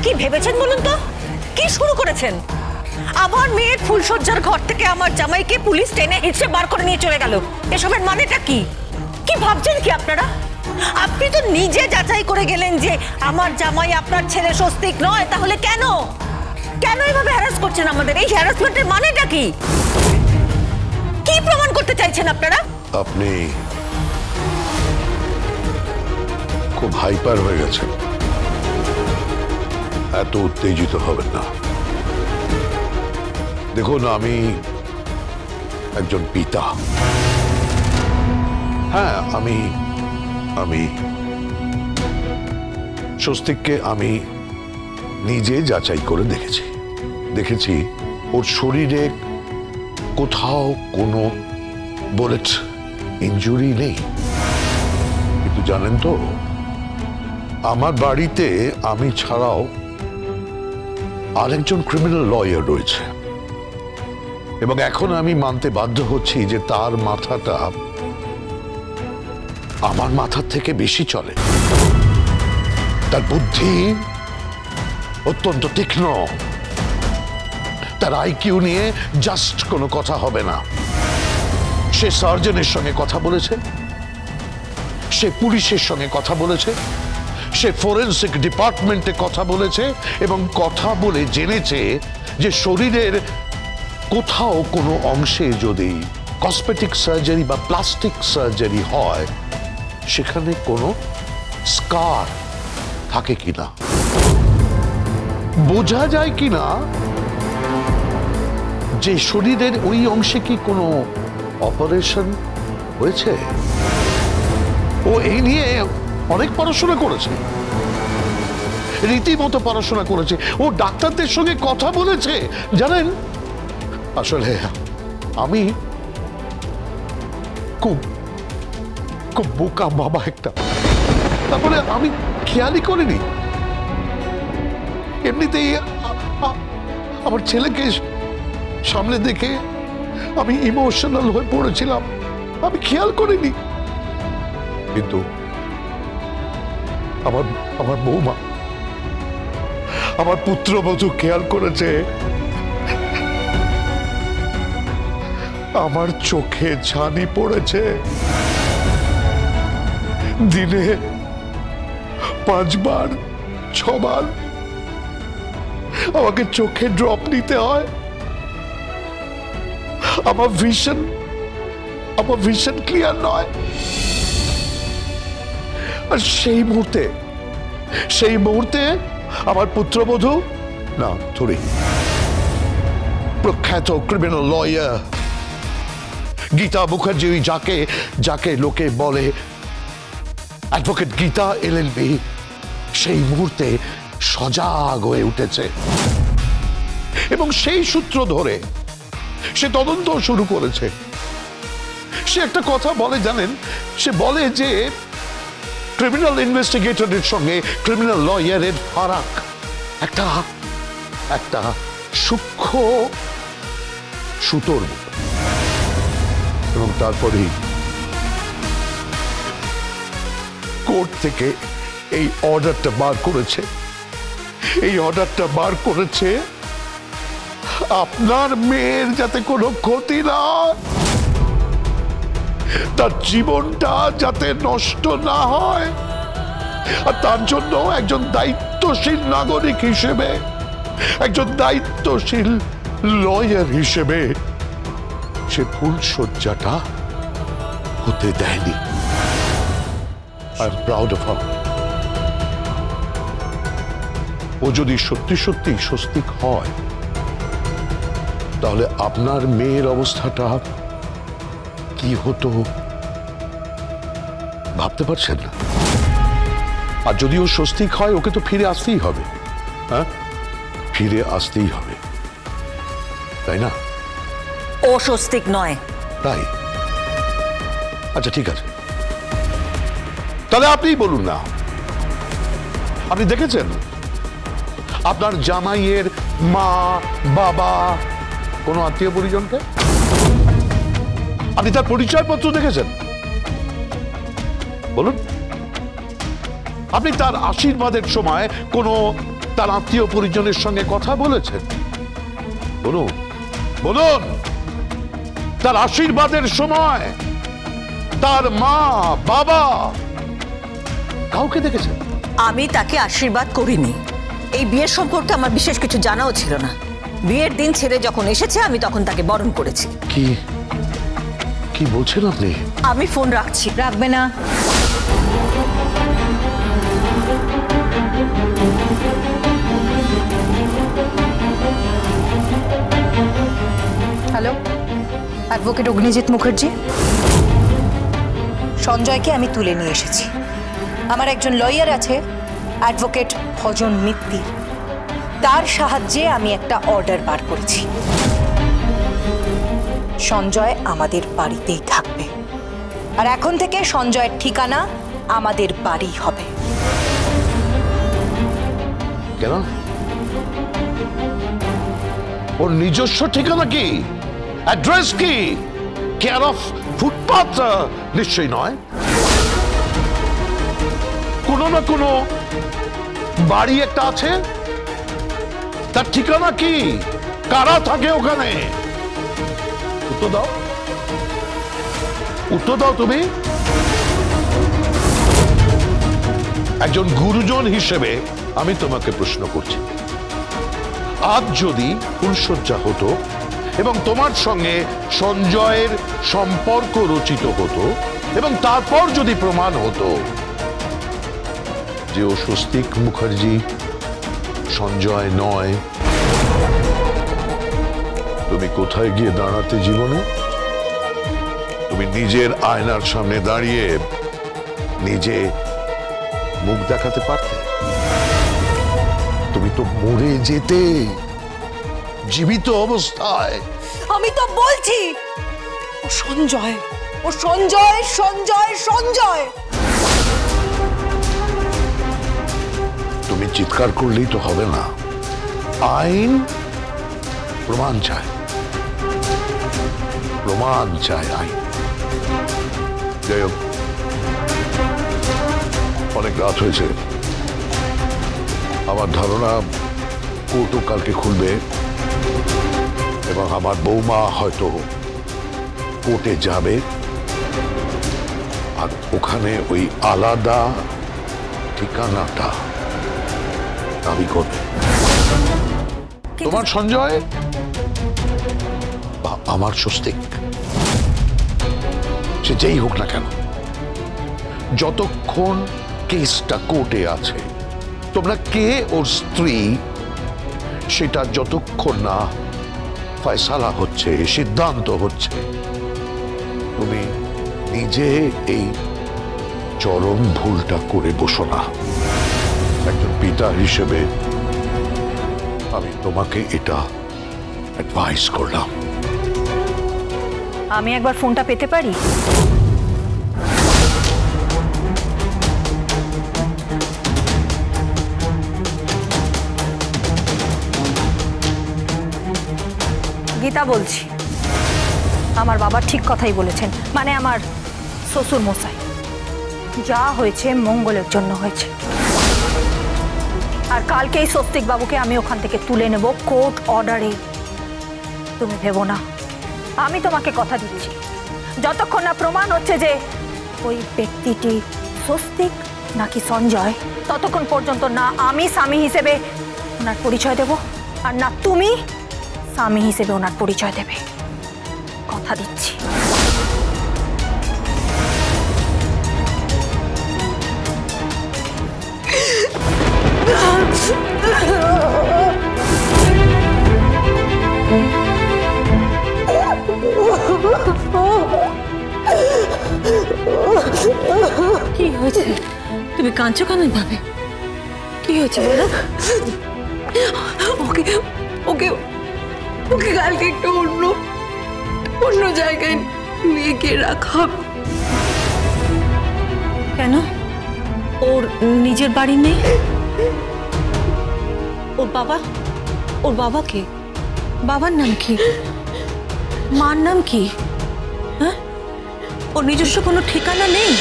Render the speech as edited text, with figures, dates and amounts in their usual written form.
কি ভেবেছেন বলুন তো? কি শুরু করেছেন? আমার মেয়ের ফুলসজ্জার ঘর থেকে আমার জামাইকে পুলিশ টেনে হিঁচড়ে বার করে নিয়ে চলে গেল। এসবের মানেটা কি? কি ভাবছেন কি আপনারা? আপনি তো নিজে যাচাই করে গেলেন যে আমার জামাই আপনার ছেলে স্বস্তিক নয়, তাহলে কেন কেন এভাবে হ্যারাস করছেন আমাদের? এই হ্যারাসমেন্টের মানেটা কি? কি প্রমাণ করতে চাইছেন আপনারা? আপনি খুব হাইপার হয়ে গেছেন, এত উত্তেজিত হবেন না। দেখুন, আমি একজন পিতা। হ্যাঁ, আমি স্বস্তিককে আমি নিজে যাচাই করে দেখেছি ওর শরীরে কোথাও কোনো বুলেট ইনজুরি নেই। কিন্তু জানেন তো, আমার বাড়িতে আমি ছাড়াও আরেকজন ক্রিমিনাল লয়ার রয়েছে, এবং এখন আমি মানতে বাধ্য হচ্ছি যে তার মাথাটা আমার মাথার থেকে বেশি চলে। তার বুদ্ধি অত্যন্ত তীক্ষ্ণ, তার আইকিউ নিয়ে জাস্ট কোনো কথা হবে না। সে সার্জনের সঙ্গে কথা বলেছে, সে পুলিশের সঙ্গে কথা বলেছে, সে ফরেনসিক ডিপার্টমেন্টে কথা বলেছে, এবং কথা বলে জেনেছে যে শরীরের কোথাও কোনো অংশে যদি কসমেটিক সার্জারি বা প্লাস্টিক সার্জারি হয়, সেখানে কোনো স্কার থাকে কিনা, বোঝা যায় কিনা যে শরীরের ওই অংশে কি কোনো অপারেশন হয়েছে। ও এই নিয়ে অনেক পড়াশোনা করেছে, রীতিমতো পড়াশোনা করেছে। ও ডাক্তারদের সঙ্গে কথা বলেছে। জানেন, আসলে আমি খুব খুব বোকা বাবা একটা। তারপরে আমি খেয়ালই করিনি, এমনিতেই আমার ছেলেকে সামনে দেখে আমি ইমোশনাল হয়ে পড়েছিলাম, আমি খেয়াল করিনি। কিন্তু আমার বৌমা, আমার পুত্রবধূ খেয়াল করেছে। আমার চোখে ছানি পড়েছে। দিনে 5 বার 6 বার আমাকে চোখে ড্রপ নিতে হয়। আমার ভিশন ক্লিয়ার নয়। আর সেই মুহূর্তে আমার পুত্রবধূ, না সরি, প্রখ্যাত ক্রিমিনাল লয়ার গীতা মুখার্জি, যাকে লোকে বলে অ্যাডভোকেট গীতা LLB, সেই মুহূর্তে সজাগ হয়ে উঠেছে, এবং সেই সূত্র ধরে সে তদন্ত শুরু করেছে। সে একটা কথা বলে, জানেন, সে বলে যে ক্রিমিনাল ইনভেস্টিগেটরের সঙ্গে ক্রিমিনাল লয়ারের ফারাক একটা সূক্ষ্ম সুতোর মতো। এবং তারপরেই কোর্ট থেকে এই অর্ডারটা বার করেছে। এই অর্ডারটা বার করেছে আপনার মেয়ের যাতে কোনো ক্ষতি না, তার জীবনটা যাতে নষ্ট না হয়। আর তার জন্য একজন দায়িত্বশীল নাগরিক হিসেবে, একজন দায়িত্বশীল লয়ার হিসেবে সে ফুলসজ্জাটা হতে দেয়নি। I am proud of her. ও যদি সত্যি সত্যি স্বস্তিক হয়, তাহলে আপনার মেয়ের অবস্থাটা কি হতো ভাবতে পারছেন না? আর যদি ও স্বস্তিক হয়, ওকে তো ফিরে আসতেই হবে। হ্যাঁ, ফিরে আসতেই হবে, তাই না? ও স্বস্তিক নয়। তাই? আচ্ছা, ঠিক আছে, তাহলে আপনিই বলুন না। আপনি দেখেছেন আপনার জামাইয়ের মা, বাবা, কোনো আত্মীয় পরিজনকে? আপনি তার পরিচয়পত্র দেখেছেন? বলুন। আপনি তার আশীর্বাদের সময় কোনো তার আত্মীয় পরিজনের সঙ্গে কথা বলেছেন? বলুন বলুন, তার আশীর্বাদের সময় তার মা বাবা কাউকে দেখেছেন? আমি তাকে আশীর্বাদ করিনি। এই বিয়ের সম্পর্কে আমার বিশেষ কিছু জানাও ছিল না। বিয়ের দিন ছেড়ে যখন এসেছে আমি তখন তাকে বরণ করেছি। কি কি বলছেন আপনি? আমি ফোন রাখছি। রাখবে না? Hello, advocate Agnijit Mukherjee. সঞ্জয়কে আমি তুলে নিয়ে এসেছি। আমার একজন লয়ার আছে, অ্যাডভোকেট ভজন মিত্তি, তার সাহায্যে আমি একটা অর্ডার বার করেছি। সঞ্জয় আমাদের বাড়িতেই থাকবে, আর এখন থেকে সঞ্জয়ের ঠিকানা আমাদের বাড়ি হবে। কেন? ওর নিজস্ব ঠিকানা কি? অ্যাড্রেস কি? কেয়ার অফ ফুটপাথ নিশ্চয়ই নয়। কোনো না কোনো বাড়ি একটা আছে। তার ঠিকানা কি? কারা থাকে ওখানে? উত্তর দাও, উত্তর দাও তুমি। একজন গুরুজন হিসেবে আমি তোমাকে প্রশ্ন করছি, আজ যদি ফুলশয্যা হতো এবং তোমার সঙ্গে সঞ্জয়ের সম্পর্ক রচিত হতো এবং তারপর যদি প্রমাণ হতো যে ও স্বস্তিক মুখার্জি সঞ্জয় নয়, তুমি কোথায় গিয়ে দাঁড়াতে জীবনে? তুমি নিজের আয়নার সামনে দাঁড়িয়ে নিজে মুখ দেখাতে পারতে? তুমি তো মরে যেতে জীবিত অবস্থায়। আমি তো বলছি ও সঞ্জয়, ও সঞ্জয়, সঞ্জয়, সঞ্জয়। তুমি চিৎকার করলেই তো হবে না, আইন প্রমাণ চায়, প্রমাণ চায় আইন। যাই হোক, অনেক রাত হয়েছে। আমার ধারণা কোর্টও কালকে খুলবে এবং আমার বৌমা হয়তো কোর্টে যাবে, আর ওখানে ওই আলাদা ঠিকানাটা দাবি করবে। তোমার সঞ্জয় বা আমার স্বস্তিক, সে যেই হোক না কেন, যতক্ষণ কেসটা কোর্টে আছে, তোমরা কে ওর স্ত্রী সেটা যতক্ষণ না ফয়সালা হচ্ছে, সিদ্ধান্ত হচ্ছে, তুমি নিজে এই চরম ভুলটা করে বসো না। একজন পিতা হিসেবে আমি তোমাকে এটা অ্যাডভাইস করলাম। আমি একবার ফোনটা পেতে পারি? গীতা বলছি। আমার বাবা ঠিক কথাই বলেছেন, মানে আমার শ্বশুর মশাই, যা হয়েছে মঙ্গলের জন্য হয়েছে। আর কালকেই স্বস্তিক বাবুকে আমি ওখান থেকে তুলে নেব কোর্ট অর্ডারে। তুমি ভেবো না, আমি তোমাকে কথা দিচ্ছি, যতক্ষণ না প্রমাণ হচ্ছে যে ওই ব্যক্তিটি স্বস্তিক নাকি সঞ্জয়, ততক্ষণ পর্যন্ত না আমি স্বামী হিসেবে ওনার পরিচয় দেব, আর না তুমি স্বামী হিসেবে ওনার পরিচয় দেবে। কথা দিচ্ছি। কি হয়েছে? তুমি কাঁদছো কেন ভাবে? কি হয়েছে বলো? ওকে ওকে ওকে কালকে একটু অন্য জায়গায় নিয়ে গিয়ে রাখা। কেন? ওর নিজের বাড়ি নেই? ওর বাবা কে? বাবার নাম কি? মার নাম কি? হ্যাঁ, ওর নিজস্ব কোনো ঠিকানা নেই?